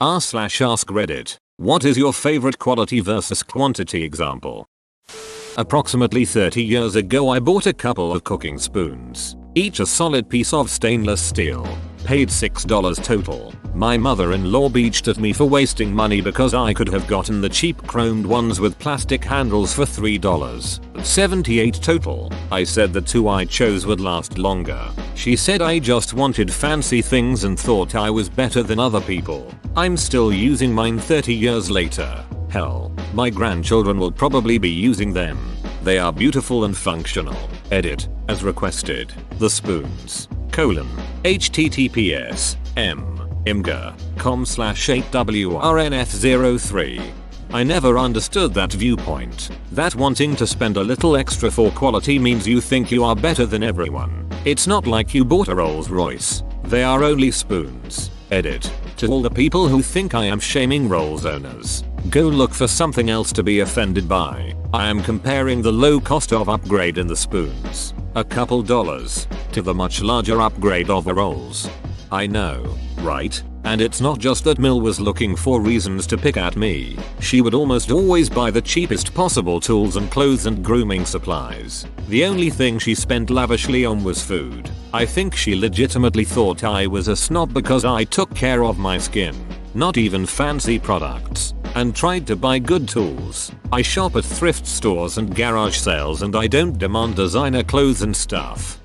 r/ask Reddit. What is your favorite quality versus quantity example? Approximately 30 years ago I bought a couple of cooking spoons, each a solid piece of stainless steel. Paid $6 total. My mother-in-law beached at me for wasting money because I could have gotten the cheap chromed ones with plastic handles for $3.78 total. I said the two I chose would last longer. She said I just wanted fancy things and thought I was better than other people. I'm still using mine 30 years later. Hell, my grandchildren will probably be using them. They are beautiful and functional. Edit, as requested. The spoons. https imgur.com/8wrnf03. I never understood that viewpoint. That wanting to spend a little extra for quality means you think you are better than everyone. It's not like you bought a Rolls Royce. They are only spoons. Edit. To all the people who think I am shaming Rolls owners, go look for something else to be offended by. I am comparing the low cost of upgrade in the spoons, a couple dollars, to the much larger upgrade of the Rolls. I know, right? And it's not just that Mill was looking for reasons to pick at me. She would almost always buy the cheapest possible tools and clothes and grooming supplies. The only thing she spent lavishly on was food. I think she legitimately thought I was a snob because I took care of my skin, not even fancy products, and tried to buy good tools. I shop at thrift stores and garage sales and I don't demand designer clothes and stuff.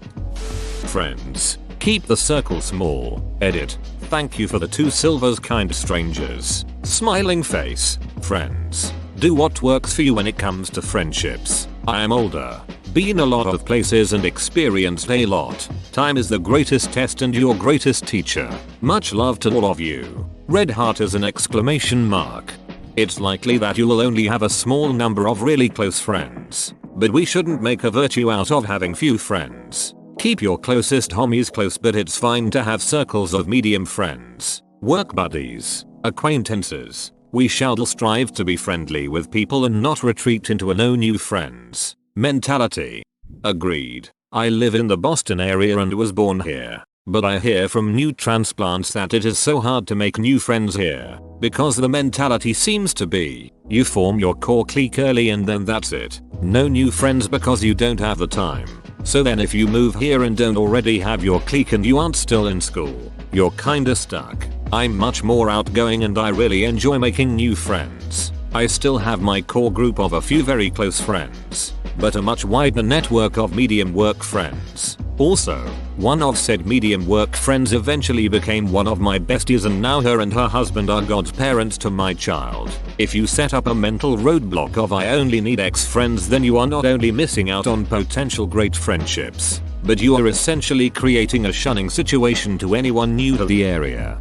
Friends. Keep the circle small. Edit. Thank you for the 2 silvers, kind strangers. Smiling face. Friends. Do what works for you when it comes to friendships. I am older, been a lot of places and experienced a lot. Time is the greatest test and your greatest teacher. Much love to all of you. Red heart as an exclamation mark. It's likely that you will only have a small number of really close friends, but we shouldn't make a virtue out of having few friends. Keep your closest homies close, but it's fine to have circles of medium friends, work buddies, acquaintances. We shall strive to be friendly with people and not retreat into a no new friends mentality. Agreed. I live in the Boston area and was born here, but I hear from new transplants that it is so hard to make new friends here, because the mentality seems to be, you form your core clique early and then that's it. No new friends because you don't have the time. So then if you move here and don't already have your clique and you aren't still in school, you're kinda stuck. I'm much more outgoing and I really enjoy making new friends. I still have my core group of a few very close friends, but a much wider network of medium work friends. Also, one of said medium work friends eventually became one of my besties and now her and her husband are godparents to my child. If you set up a mental roadblock of I only need X friends, then you are not only missing out on potential great friendships, but you are essentially creating a shunning situation to anyone new to the area.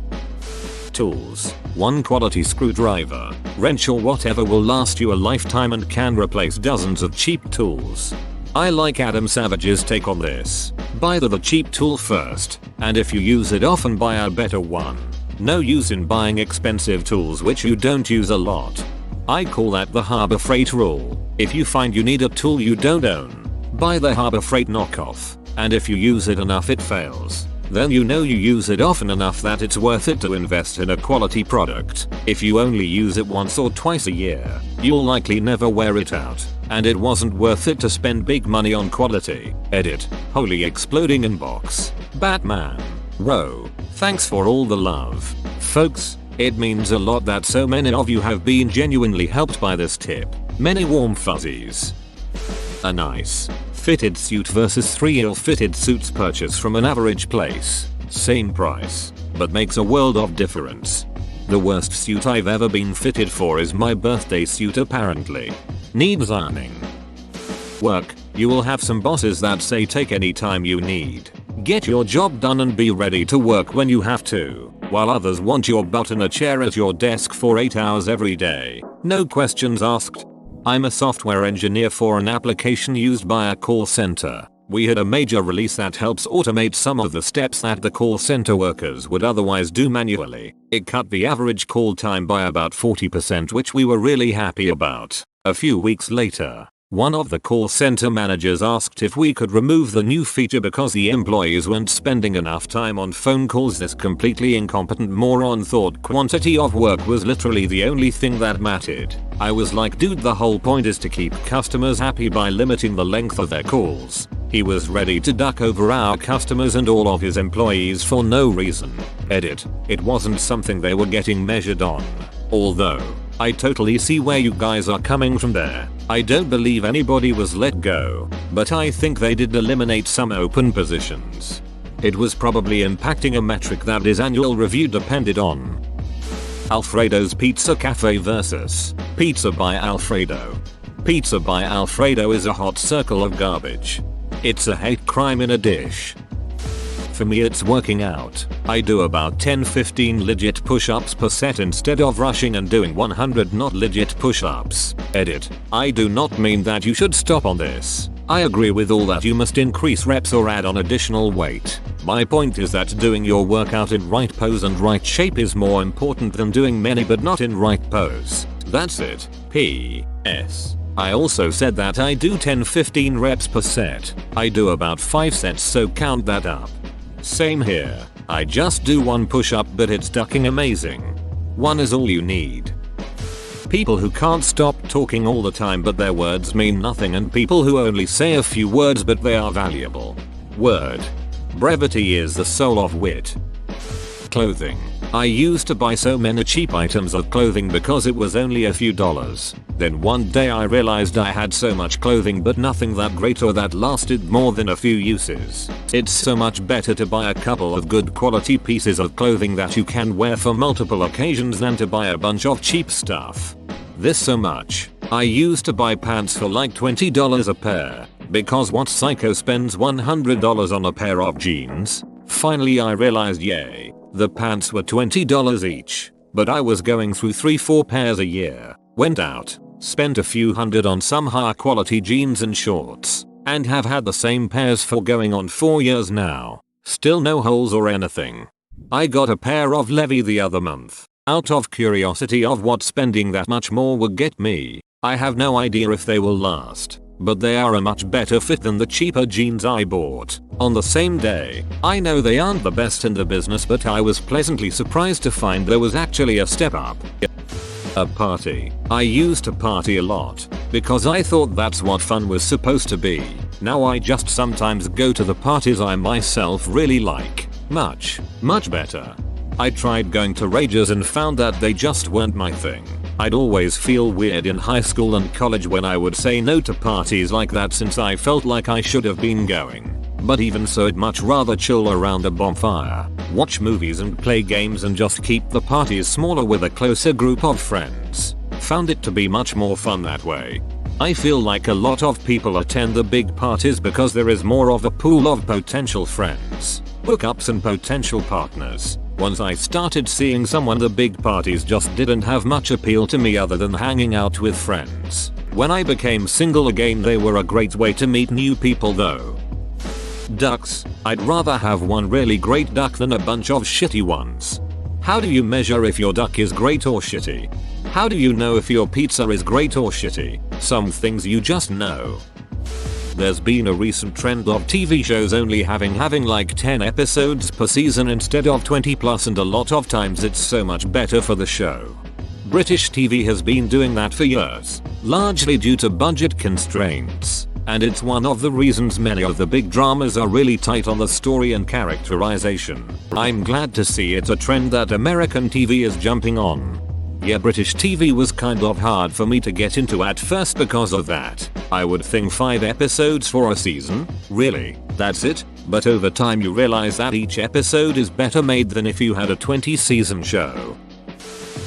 Tools. 1 quality screwdriver, wrench or whatever will last you a lifetime and can replace dozens of cheap tools. I like Adam Savage's take on this. Buy the cheap tool first, and if you use it often buy a better one. No use in buying expensive tools which you don't use a lot. I call that the Harbor Freight rule. If you find you need a tool you don't own, buy the Harbor Freight knockoff, and if you use it enough it fails, then you know you use it often enough that it's worth it to invest in a quality product. If you only use it once or twice a year, you'll likely never wear it out, and it wasn't worth it to spend big money on quality. Edit. Holy exploding inbox. Batman. Row. Thanks for all the love. Folks, it means a lot that so many of you have been genuinely helped by this tip. Many warm fuzzies. A nice fitted suit versus 3 ill-fitted suits purchased from an average place. Same price, but makes a world of difference. The worst suit I've ever been fitted for is my birthday suit apparently. Needs ironing. Work. You will have some bosses that say take any time you need. Get your job done and be ready to work when you have to, while others want your butt in a chair at your desk for 8 hours every day. No questions asked. I'm a software engineer for an application used by a call center. We had a major release that helps automate some of the steps that the call center workers would otherwise do manually. It cut the average call time by about 40%, which we were really happy about. A few weeks later, One of the call center managers asked if we could remove the new feature because the employees weren't spending enough time on phone calls. This completely incompetent moron thought quantity of work was literally the only thing that mattered. I was like, dude, the whole point is to keep customers happy by limiting the length of their calls. He was ready to duck over our customers and all of his employees for no reason. Edit. It wasn't something they were getting measured on. Although, I totally see where you guys are coming from there. I don't believe anybody was let go, but I think they did eliminate some open positions. It was probably impacting a metric that his annual review depended on. Alfredo's Pizza Cafe versus Pizza by Alfredo. Pizza by Alfredo is a hot circle of garbage. It's a hate crime in a dish. For me, it's working out. I do about 10-15 legit push-ups per set instead of rushing and doing 100 not legit push-ups. Edit. I do not mean that you should stop on this. I agree with all that you must increase reps or add on additional weight. My point is that doing your workout in right pose and right shape is more important than doing many but not in right pose. That's it. P.S. I also said that I do 10-15 reps per set. I do about 5 sets, so count that up. Same here. I just do one push-up, but it's ducking amazing. One is all you need. People who can't stop talking all the time but their words mean nothing, and people who only say a few words but they are valuable. Word. Brevity is the soul of wit. Clothing. I used to buy so many cheap items of clothing because it was only a few dollars. Then one day I realized I had so much clothing but nothing that great or that lasted more than a few uses. It's so much better to buy a couple of good quality pieces of clothing that you can wear for multiple occasions than to buy a bunch of cheap stuff. This so much. I used to buy pants for like $20 a pair. Because what psycho spends $100 on a pair of jeans? Finally I realized, yay. The pants were $20 each, but I was going through 3-4 pairs a year. Went out, spent a few hundred on some higher quality jeans and shorts, and have had the same pairs for going on 4 years now. Still no holes or anything. I got a pair of Levi the other month, out of curiosity of what spending that much more would get me. I have no idea if they will last, but they are a much better fit than the cheaper jeans I bought on the same day. I know they aren't the best in the business, but I was pleasantly surprised to find there was actually a step up. A party. I used to party a lot because I thought that's what fun was supposed to be. Now I just sometimes go to the parties I myself really like. Much better. I tried going to rages and found that they just weren't my thing. I'd always feel weird in high school and college when I would say no to parties like that, since I felt like I should have been going. But even so, I'd much rather chill around a bonfire, watch movies and play games, and just keep the parties smaller with a closer group of friends. Found it to be much more fun that way. I feel like a lot of people attend the big parties because there is more of a pool of potential friends, hookups and potential partners. Once I started seeing someone, the big parties just didn't have much appeal to me other than hanging out with friends. When I became single again, they were a great way to meet new people though. Ducks. I'd rather have one really great duck than a bunch of shitty ones. How do you measure if your duck is great or shitty? How do you know if your pizza is great or shitty? Some things you just know. There's been a recent trend of TV shows only having like 10 episodes per season instead of 20+, and a lot of times it's so much better for the show. British TV has been doing that for years, largely due to budget constraints, and it's one of the reasons many of the big dramas are really tight on the story and characterization. I'm glad to see it's a trend that American TV is jumping on. Yeah, British TV was kind of hard for me to get into at first because of that. I would think 5 episodes for a season? Really? That's it? But over time you realize that each episode is better made than if you had a 20-season show.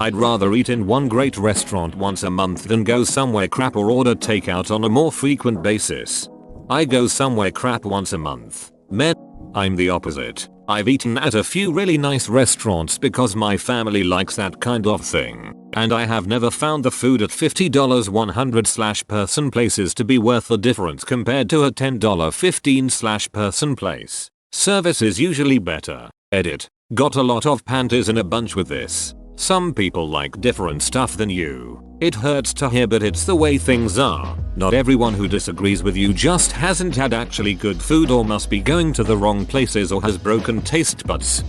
I'd rather eat in one great restaurant once a month than go somewhere crap or order takeout on a more frequent basis. I go somewhere crap once a month. I'm the opposite. I've eaten at a few really nice restaurants because my family likes that kind of thing, and I have never found the food at $50 100/person places to be worth the difference compared to a $10 15/person place. Service is usually better. Edit. Got a lot of panties in a bunch with this. Some people like different stuff than you. It hurts to hear, but it's the way things are. Not everyone who disagrees with you just hasn't had actually good food or must be going to the wrong places or has broken taste buds.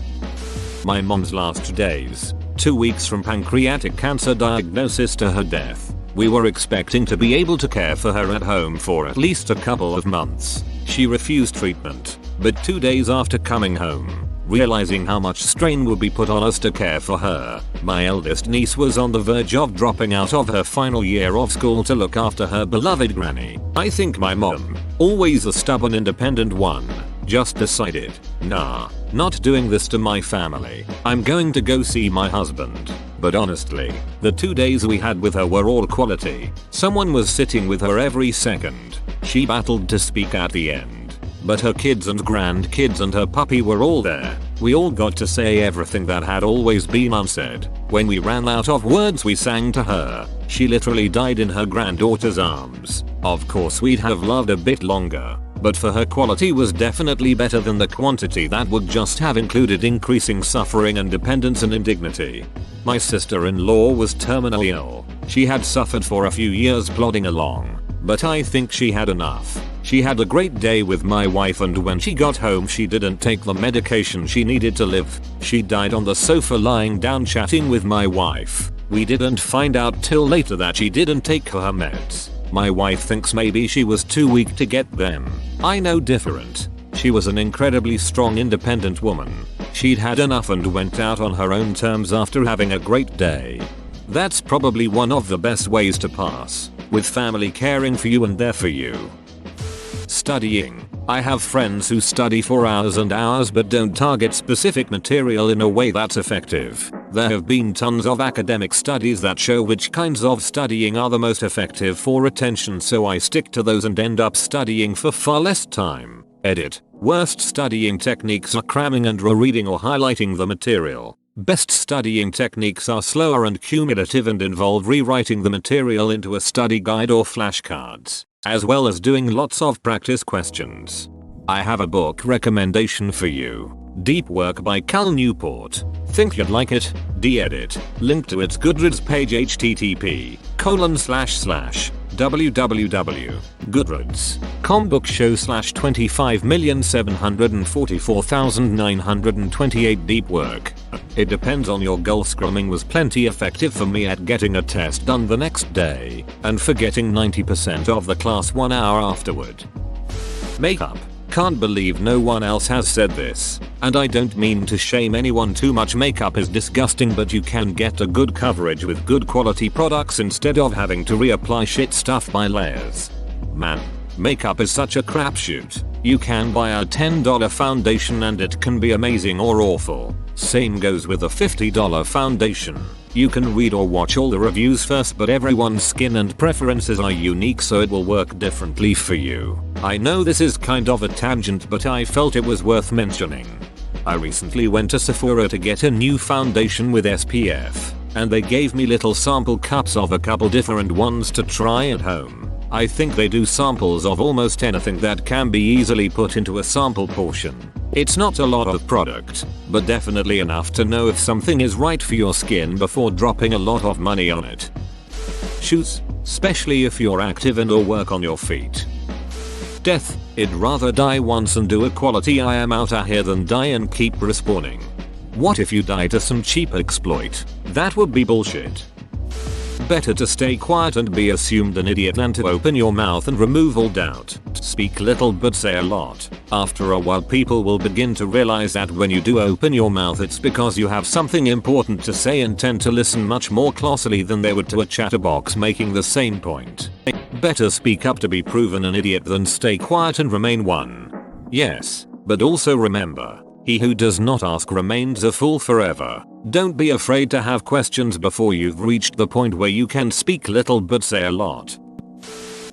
My mom's last days. 2 weeks from pancreatic cancer diagnosis to her death. We were expecting to be able to care for her at home for at least a couple of months. She refused treatment, but 2 days after coming home, realizing how much strain would be put on us to care for her, my eldest niece was on the verge of dropping out of her final year of school to look after her beloved granny. I think my mom, always a stubborn independent one, just decided, nah, not doing this to my family. I'm going to go see my husband. But honestly, the 2 days we had with her were all quality. Someone was sitting with her every second. She battled to speak at the end, but her kids and grandkids and her puppy were all there. We all got to say everything that had always been unsaid. When we ran out of words, we sang to her. She literally died in her granddaughter's arms. Of course, we'd have loved a bit longer, but for her, quality was definitely better than the quantity that would just have included increasing suffering and dependence and indignity. My sister-in-law was terminally ill. She had suffered for a few years plodding along, but I think she had enough. She had a great day with my wife, and when she got home she didn't take the medication she needed to live. She died on the sofa lying down chatting with my wife. We didn't find out till later that she didn't take her meds. My wife thinks maybe she was too weak to get them. I know different. She was an incredibly strong, independent woman. She'd had enough and went out on her own terms after having a great day. That's probably one of the best ways to pass, with family caring for you and there for you. Studying. I have friends who study for hours and hours but don't target specific material in a way that's effective. There have been tons of academic studies that show which kinds of studying are the most effective for attention, so I stick to those and end up studying for far less time. Edit. Worst studying techniques are cramming and rereading or highlighting the material. Best studying techniques are slower and cumulative and involve rewriting the material into a study guide or flashcards, as well as doing lots of practice questions. I have a book recommendation for you. Deep Work by Cal Newport. Think you'd like it? De-edit. Link to its Goodreads page http://www.goodreads.com bookshow/25,744,928 Deep Work. It depends on your goal. Scrumming was plenty effective for me at getting a test done the next day and for getting 90% of the class 1 hour afterward. Makeup. Can't believe no one else has said this, and I don't mean to shame anyone. Too much makeup is disgusting, but you can get a good coverage with good quality products instead of having to reapply shit stuff by layers. Man, makeup is such a crapshoot. You can buy a $10 foundation and it can be amazing or awful. Same goes with a $50 foundation. You can read or watch all the reviews first, but everyone's skin and preferences are unique, so it will work differently for you. I know this is kind of a tangent, but I felt it was worth mentioning. I recently went to Sephora to get a new foundation with SPF, and they gave me little sample cups of a couple different ones to try at home. I think they do samples of almost anything that can be easily put into a sample portion. It's not a lot of product, but definitely enough to know if something is right for your skin before dropping a lot of money on it. Shoes, especially if you're active and or work on your feet. Death. I'd rather die once and do a quality I am out of here than die and keep respawning. What if you die to some cheap exploit? That would be bullshit. Better to stay quiet and be assumed an idiot than to open your mouth and remove all doubt. Speak little but say a lot. After a while, people will begin to realize that when you do open your mouth, it's because you have something important to say and tend to listen much more closely than they would to a chatterbox making the same point. Better speak up to be proven an idiot than stay quiet and remain one. Yes, but also remember, he who does not ask remains a fool forever. Don't be afraid to have questions before you've reached the point where you can speak little but say a lot.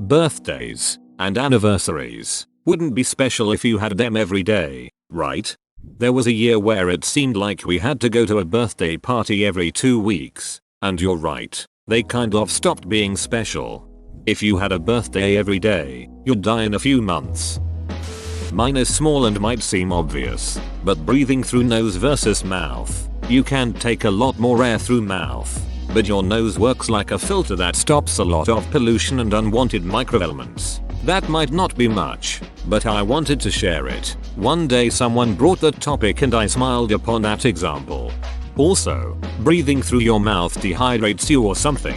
Birthdays and anniversaries wouldn't be special if you had them every day, right? There was a year where it seemed like we had to go to a birthday party every 2 weeks, and you're right, they kind of stopped being special. If you had a birthday every day, you'd die in a few months. Mine is small and might seem obvious, but breathing through nose versus mouth, you can take a lot more air through mouth. but your nose works like a filter that stops a lot of pollution and unwanted microelements. That might not be much, but I wanted to share it. One day someone brought the topic and I smiled upon that example. Also, breathing through your mouth dehydrates you or something.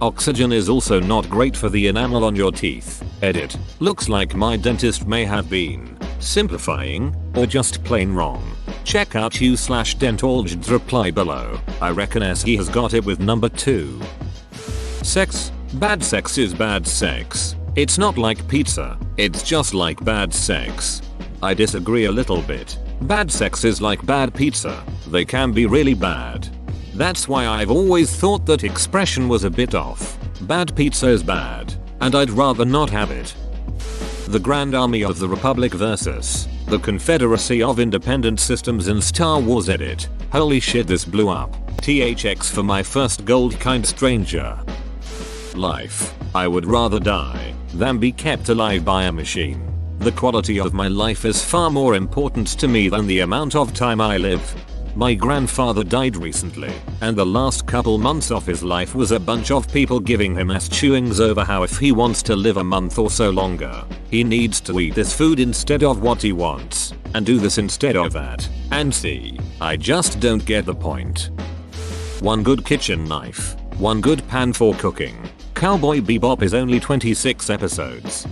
Oxygen is also not great for the enamel on your teeth. Edit. Looks like my dentist may have been simplifying or just plain wrong. Check out u/Dentolog's reply below. I reckon he has got it with number 2. Sex. Bad sex is bad sex. It's not like pizza, it's just like bad sex. I disagree a little bit. Bad sex is like bad pizza. They can be really bad. That's why I've always thought that expression was a bit off. Bad pizza is bad, and I'd rather not have it. The Grand Army of the Republic vs. the Confederacy of Independent Systems in Star Wars. Edit. Holy shit, this blew up. THX for my first gold kind stranger. Life. I would rather die than be kept alive by a machine. The quality of my life is far more important to me than the amount of time I live. My grandfather died recently, and the last couple months of his life was a bunch of people giving him ass chewings over how if he wants to live a month or so longer, he needs to eat this food instead of what he wants, and do this instead of that. And see, I just don't get the point. One good kitchen knife, one good pan for cooking. Cowboy Bebop is only 26 episodes.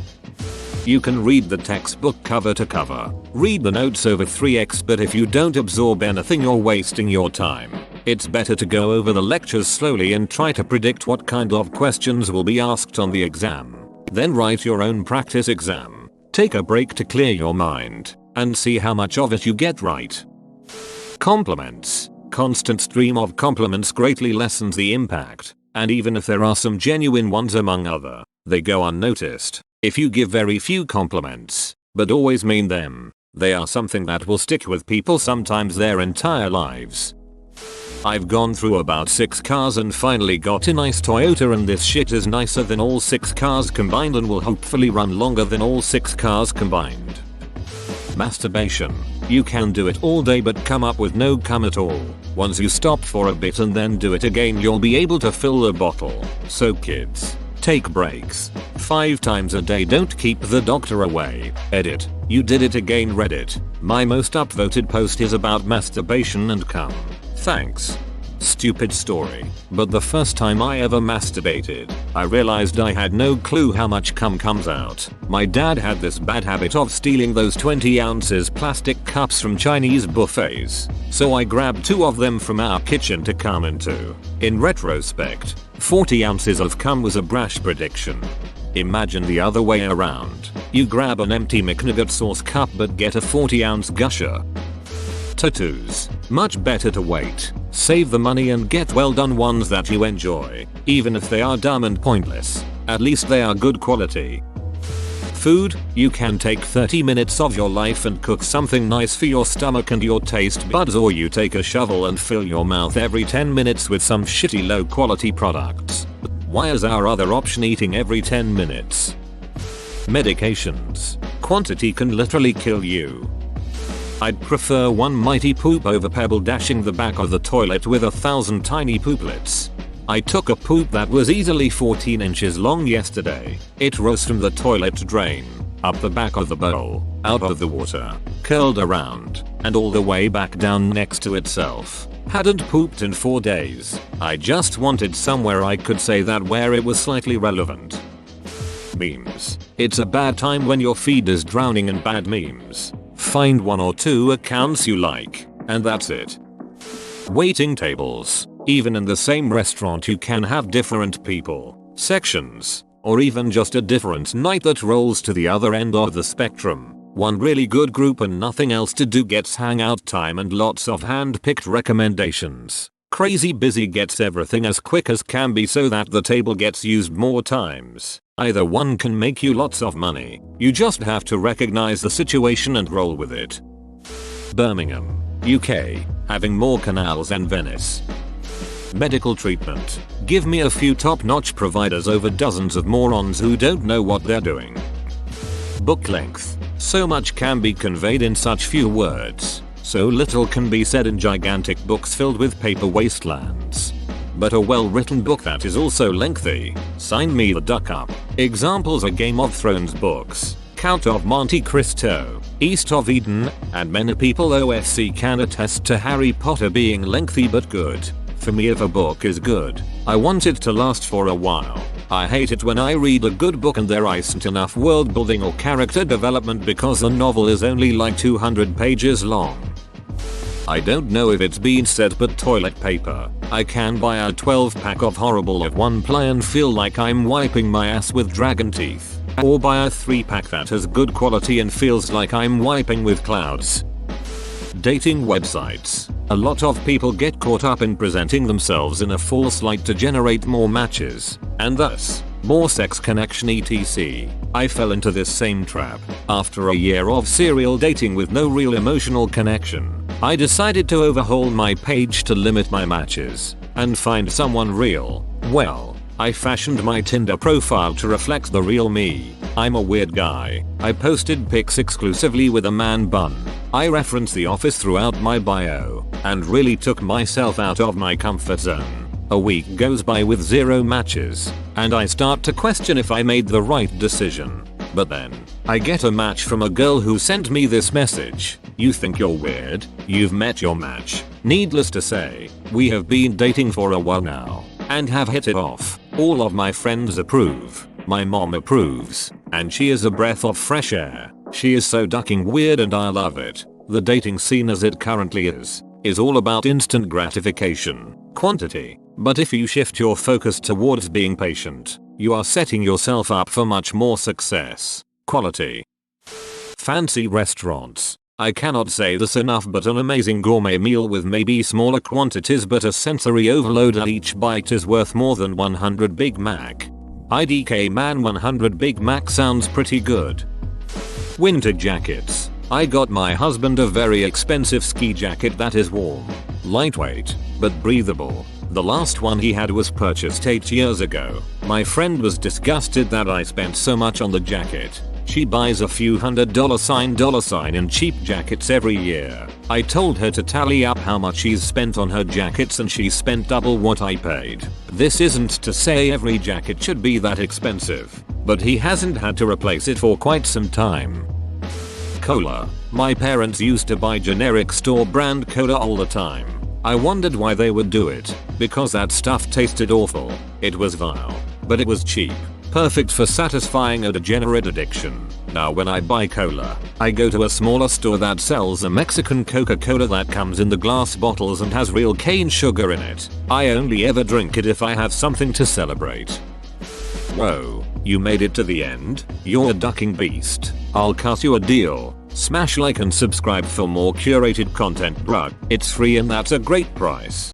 You can read the textbook cover to cover, read the notes over 3x, but if you don't absorb anything you're wasting your time. It's better to go over the lectures slowly and try to predict what kind of questions will be asked on the exam. Then write your own practice exam. Take a break to clear your mind, and see how much of it you get right. Compliments. Constant stream of compliments greatly lessens the impact, and even if there are some genuine ones among other, they go unnoticed. If you give very few compliments, but always mean them, they are something that will stick with people sometimes their entire lives. I've gone through about 6 cars and finally got a nice Toyota, and this shit is nicer than all 6 cars combined and will hopefully run longer than all 6 cars combined. Masturbation. You can do it all day but come up with no cum at all. Once you stop for a bit and then do it again, you'll be able to fill the bottle. So kids, take breaks. 5 times a day, don't keep the doctor away. Edit. You did it again, Reddit. My most upvoted post is about masturbation and cum. Thanks. Stupid story, but the first time I ever masturbated, I realized I had no clue how much cum comes out. My dad had this bad habit of stealing those 20 ounces plastic cups from Chinese buffets, so I grabbed 2 of them from our kitchen to cum into. In retrospect, 40 ounces of cum was a brash prediction. Imagine the other way around. You grab an empty McNugget sauce cup but get a 40-ounce gusher. Tattoos. Much better to wait, save the money and get well done ones that you enjoy, even if they are dumb and pointless. At least they are good quality. Food. You can take 30 minutes of your life and cook something nice for your stomach and your taste buds, or you take a shovel and fill your mouth every 10 minutes with some shitty low quality products. Why is our other option eating every 10 minutes? Medications. Quantity can literally kill you. I'd prefer one mighty poop over pebble dashing the back of the toilet with 1,000 tiny pooplets. I took a poop that was easily 14 inches long yesterday. It rose from the toilet drain, up the back of the bowl, out of the water, curled around, and all the way back down next to itself. Hadn't pooped in 4 days. I just wanted somewhere I could say that where it was slightly relevant. Memes. It's a bad time when your feed is drowning in bad memes. Find 1 or 2 accounts you like, and that's it. Waiting tables. Even in the same restaurant you can have different people, sections, or even just a different night that rolls to the other end of the spectrum. One really good group and nothing else to do gets hangout time and lots of hand-picked recommendations. Crazy busy gets everything as quick as can be so that the table gets used more times. Either one can make you lots of money. You just have to recognize the situation and roll with it. Birmingham, UK, having more canals than Venice. Medical treatment. Give me a few top-notch providers over dozens of morons who don't know what they're doing. Book length. So much can be conveyed in such few words. So little can be said in gigantic books filled with paper wastelands. but a well-written book that is also lengthy. Sign me the duck up. Examples are Game of Thrones books, Count of Monte Cristo, East of Eden, and many people OSC can attest to Harry Potter being lengthy but good. For me, if a book is good, I want it to last for a while. I hate it when I read a good book and there isn't enough world building or character development because the novel is only like 200 pages long. I don't know if it's been said, but toilet paper. I can buy a 12 pack of horrible of 1 ply and feel like I'm wiping my ass with dragon teeth. Or buy a 3 pack that has good quality and feels like I'm wiping with clouds. Dating websites. A lot of people get caught up in presenting themselves in a false light to generate more matches, and thus, more sex connection etc. I fell into this same trap. After a year of serial dating with no real emotional connection, I decided to overhaul my page to limit my matches and find someone real. Well, I fashioned my Tinder profile to reflect the real me. I'm a weird guy. I posted pics exclusively with a man bun. I referenced The Office throughout my bio, and really took myself out of my comfort zone. A week goes by with 0 matches, and I start to question if I made the right decision. But then, I get a match from a girl who sent me this message. You think you're weird? You've met your match. Needless to say, we have been dating for a while now, and have hit it off. All of my friends approve. My mom approves, and she is a breath of fresh air. She is so ducking weird and I love it. The dating scene as it currently is all about instant gratification, quantity. But if you shift your focus towards being patient, you are setting yourself up for much more success. Quality. Fancy restaurants. I cannot say this enough, but an amazing gourmet meal with maybe smaller quantities but a sensory overload at each bite is worth more than 100 Big Mac. IDK man, 100 Big Mac sounds pretty good. Winter jackets. I got my husband a very expensive ski jacket that is warm, lightweight, but breathable. The last one he had was purchased 8 years ago. My friend was disgusted that I spent so much on the jacket. She buys a few $100 in cheap jackets every year. I told her to tally up how much she's spent on her jackets and she spent double what I paid. This isn't to say every jacket should be that expensive, but he hasn't had to replace it for quite some time. Cola. My parents used to buy generic store brand cola all the time. I wondered why they would do it, because that stuff tasted awful. It was vile, but it was cheap. Perfect for satisfying a degenerate addiction. Now when I buy cola, I go to a smaller store that sells a Mexican Coca-Cola that comes in the glass bottles and has real cane sugar in it. I only ever drink it if I have something to celebrate. Whoa, you made it to the end? You're a ducking beast. I'll cut you a deal. Smash like and subscribe for more curated content, bruh. It's free and that's a great price.